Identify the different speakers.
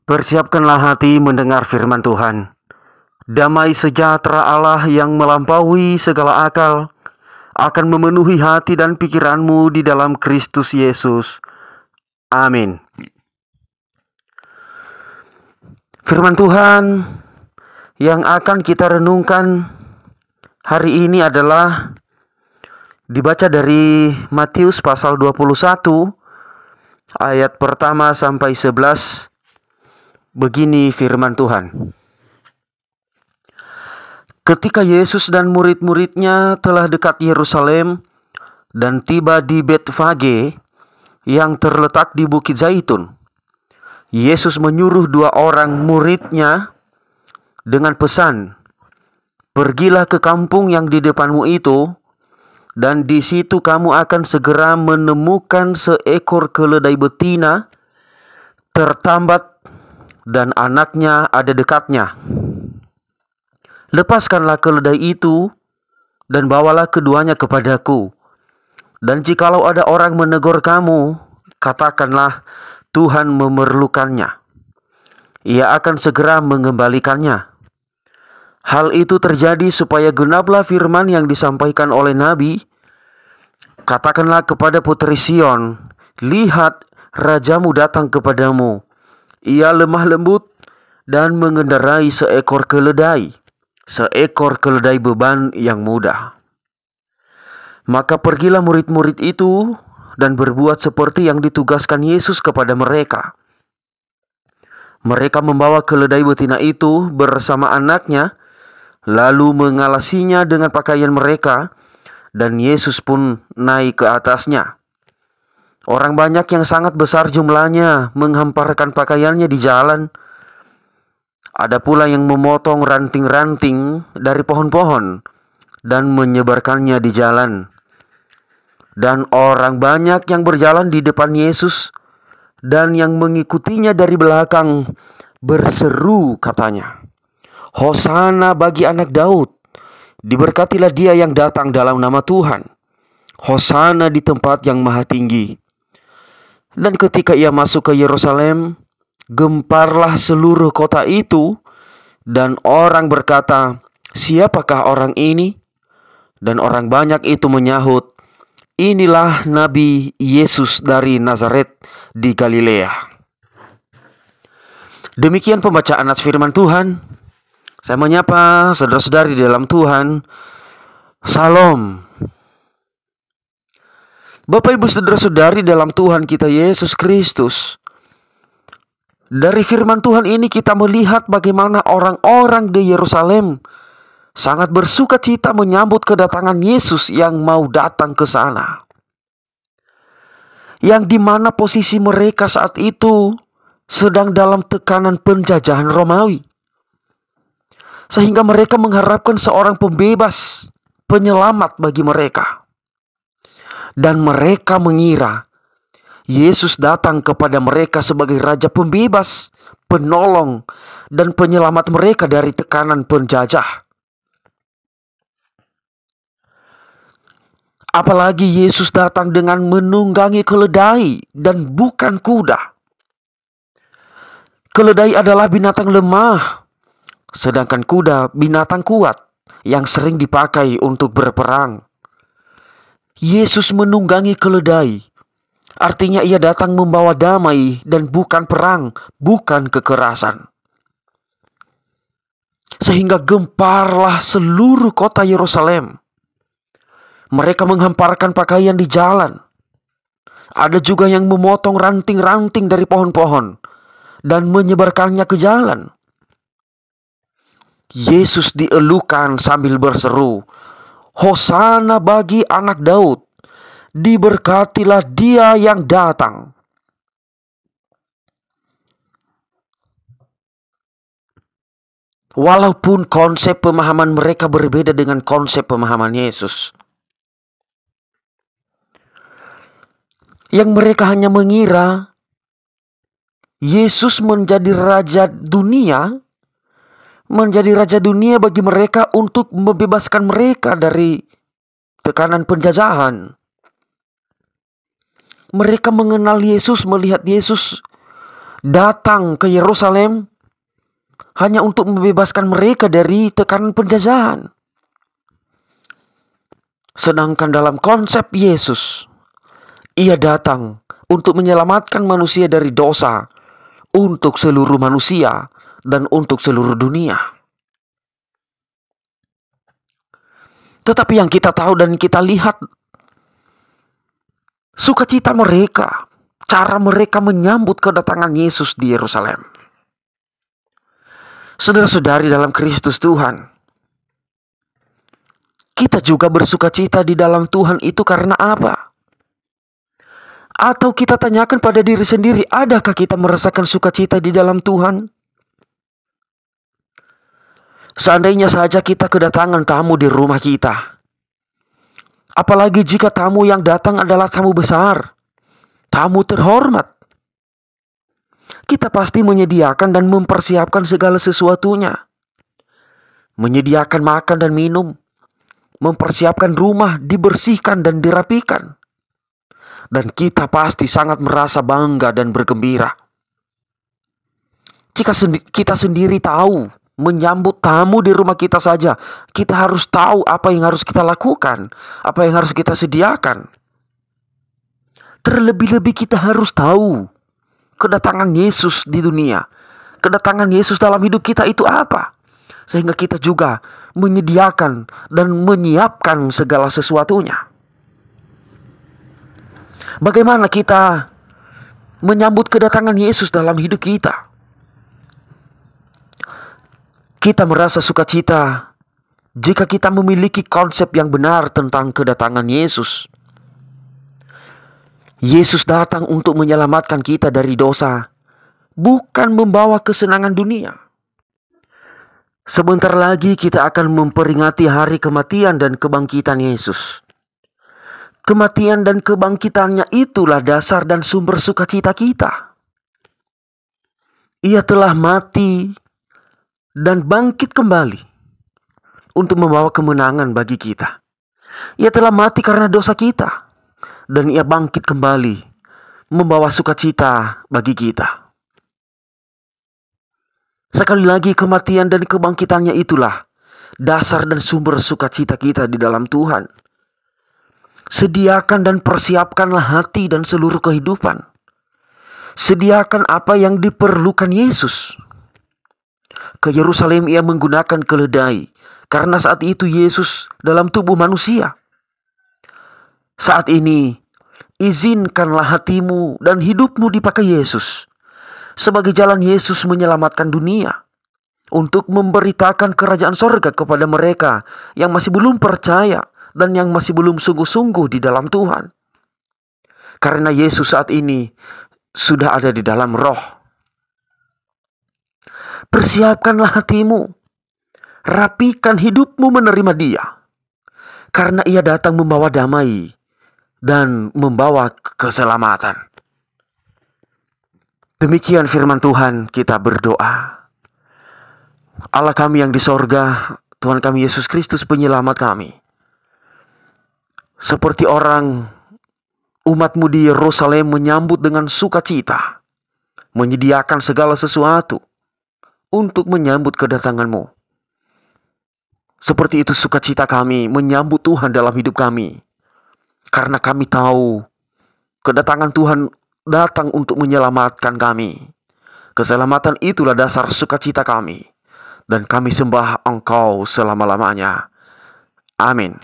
Speaker 1: Persiapkanlah hati mendengar firman Tuhan. Damai sejahtera Allah yang melampaui segala akal akan memenuhi hati dan pikiranmu di dalam Kristus Yesus. Amin. Firman Tuhan yang akan kita renungkan hari ini adalah dibaca dari Matius pasal 21 ayat pertama sampai 11. Begini firman Tuhan. Ketika Yesus dan murid-muridnya telah dekat Yerusalem dan tiba di Betfage yang terletak di Bukit Zaitun, Yesus menyuruh 2 orang muridnya dengan pesan, "Pergilah ke kampung yang di depanmu itu, dan di situ kamu akan segera menemukan seekor keledai betina tertambat dan anaknya ada dekatnya. Lepaskanlah keledai itu dan bawalah keduanya kepadaku. Dan jikalau ada orang menegur kamu, katakanlah Tuhan memerlukannya. Ia akan segera mengembalikannya." Hal itu terjadi supaya genaplah firman yang disampaikan oleh Nabi, "Katakanlah kepada putri Sion, lihat, rajamu datang kepadamu. Ia lemah lembut dan mengendarai seekor keledai beban yang mudah." Maka pergilah murid-murid itu dan berbuat seperti yang ditugaskan Yesus kepada mereka. Mereka membawa keledai betina itu bersama anaknya, lalu mengalasinya dengan pakaian mereka, dan Yesus pun naik ke atasnya. Orang banyak yang sangat besar jumlahnya menghamparkan pakaiannya di jalan. Ada pula yang memotong ranting-ranting dari pohon-pohon dan menyebarkannya di jalan. Dan orang banyak yang berjalan di depan Yesus dan yang mengikutinya dari belakang berseru katanya, "Hosana bagi anak Daud, diberkatilah dia yang datang dalam nama Tuhan. Hosana di tempat yang maha tinggi." Dan ketika ia masuk ke Yerusalem, gemparlah seluruh kota itu, dan orang berkata, "Siapakah orang ini?" Dan orang banyak itu menyahut, "Inilah Nabi Yesus dari Nazaret di Galilea." Demikian pembacaan nats firman Tuhan. Saya menyapa saudara-saudari di dalam Tuhan. Salam. Bapak Ibu saudara-saudari dalam Tuhan kita Yesus Kristus. Dari firman Tuhan ini kita melihat bagaimana orang-orang di Yerusalem sangat bersuka cita menyambut kedatangan Yesus yang mau datang ke sana. Yang dimana posisi mereka saat itu sedang dalam tekanan penjajahan Romawi. Sehingga mereka mengharapkan seorang pembebas, penyelamat bagi mereka. Dan mereka mengira Yesus datang kepada mereka sebagai Raja Pembebas, penolong, dan penyelamat mereka dari tekanan penjajah. Apalagi Yesus datang dengan menunggangi keledai dan bukan kuda. Keledai adalah binatang lemah, sedangkan kuda binatang kuat yang sering dipakai untuk berperang. Yesus menunggangi keledai, artinya ia datang membawa damai dan bukan perang, bukan kekerasan. Sehingga gemparlah seluruh kota Yerusalem. Mereka menghamparkan pakaian di jalan. Ada juga yang memotong ranting-ranting dari pohon-pohon dan menyebarkannya ke jalan. Yesus dielukan sambil berseru, "Hosana bagi anak Daud, diberkatilah dia yang datang." Walaupun konsep pemahaman mereka berbeda dengan konsep pemahaman Yesus. Yang mereka hanya mengira Yesus menjadi raja dunia bagi mereka untuk membebaskan mereka dari tekanan penjajahan. Mereka mengenal Yesus, melihat Yesus datang ke Yerusalem hanya untuk membebaskan mereka dari tekanan penjajahan. Sedangkan dalam konsep Yesus, Ia datang untuk menyelamatkan manusia dari dosa, untuk seluruh manusia dan untuk seluruh dunia. Tetapi yang kita tahu dan kita lihat, sukacita mereka, cara mereka menyambut kedatangan Yesus di Yerusalem. Saudara-saudari dalam Kristus Tuhan, kita juga bersukacita di dalam Tuhan itu karena apa? Atau kita tanyakan pada diri sendiri, adakah kita merasakan sukacita di dalam Tuhan? Seandainya saja kita kedatangan tamu di rumah kita, apalagi jika tamu yang datang adalah tamu besar, tamu terhormat, kita pasti menyediakan dan mempersiapkan segala sesuatunya. Menyediakan makan dan minum, mempersiapkan rumah, dibersihkan dan dirapikan. Dan kita pasti sangat merasa bangga dan bergembira. Jika kita sendiri tahu menyambut tamu di rumah kita saja, kita harus tahu apa yang harus kita lakukan, apa yang harus kita sediakan. Terlebih-lebih kita harus tahu kedatangan Yesus di dunia, kedatangan Yesus dalam hidup kita itu apa, sehingga kita juga menyediakan dan menyiapkan segala sesuatunya. Bagaimana kita menyambut kedatangan Yesus dalam hidup kita? Kita merasa sukacita jika kita memiliki konsep yang benar tentang kedatangan Yesus. Yesus datang untuk menyelamatkan kita dari dosa, bukan membawa kesenangan dunia. Sebentar lagi kita akan memperingati hari kematian dan kebangkitan Yesus. Kematian dan kebangkitannya itulah dasar dan sumber sukacita kita. Ia telah mati dan bangkit kembali untuk membawa kemenangan bagi kita. Ia telah mati karena dosa kita, dan Ia bangkit kembali membawa sukacita bagi kita. Sekali lagi, kematian dan kebangkitannya itulah dasar dan sumber sukacita kita di dalam Tuhan. Sediakan dan persiapkanlah hati dan seluruh kehidupan. Sediakan apa yang diperlukan Yesus. Ke Yerusalem Ia menggunakan keledai, karena saat itu Yesus dalam tubuh manusia. Saat ini, izinkanlah hatimu dan hidupmu dipakai Yesus sebagai jalan Yesus menyelamatkan dunia, untuk memberitakan kerajaan sorga kepada mereka yang masih belum percaya dan yang masih belum sungguh-sungguh di dalam Tuhan. Karena Yesus saat ini sudah ada di dalam roh. Persiapkanlah hatimu, rapikan hidupmu menerima Dia, karena Ia datang membawa damai dan membawa keselamatan. Demikian firman Tuhan, kita berdoa. Allah kami yang di sorga, Tuhan kami Yesus Kristus penyelamat kami, seperti orang umat-Mu di Yerusalem menyambut dengan sukacita, menyediakan segala sesuatu untuk menyambut kedatangan-Mu. Seperti itu sukacita kami menyambut Tuhan dalam hidup kami, karena kami tahu kedatangan Tuhan datang untuk menyelamatkan kami. Keselamatan itulah dasar sukacita kami, dan kami sembah Engkau selama-lamanya. Amin.